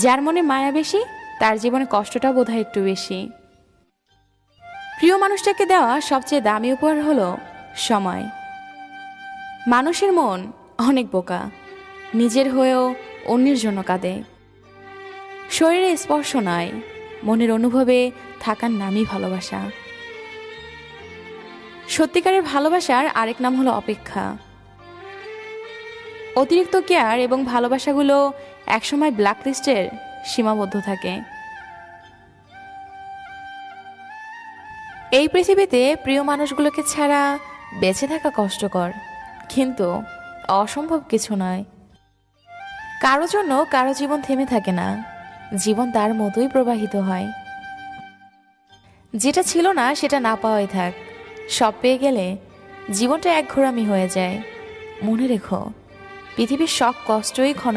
যার মনে মায়া বেশি তার জীবনে কষ্টটা বোধহয় একটু বেশি। প্রিয় মানুষটাকে দেওয়া সবচেয়ে দামি উপহার হলো সময়। মানুষের মন অনেক বোকা, নিজের হয়েও অন্যের জন্য কাঁদে। শরীরে স্পর্শ নয়, মনের অনুভবে থাকার নামই ভালোবাসা। সত্যিকারের ভালোবাসার আরেক নাম হলো অপেক্ষা। অতিরিক্ত কেয়ার এবং ভালোবাসাগুলো একসময় ব্ল্যাকলিস্টের সীমাবদ্ধ থাকে। এই পৃথিবীতে প্রিয় মানুষগুলোকে ছাড়া বেঁচে থাকা কষ্টকর, কিন্তু অসম্ভব কিছু নয়। কারো জন্য কারো জীবন থেমে থাকে না, জীবন তার মতোই প্রবাহিত হয়। যেটা ছিল না সেটা না পাওয়াই থাক, সব পেয়ে গেলে জীবনটা এক ঘোরামি হয়ে যায়। মনে রেখো, পৃথিবীর সব কষ্টই ক্ষণ।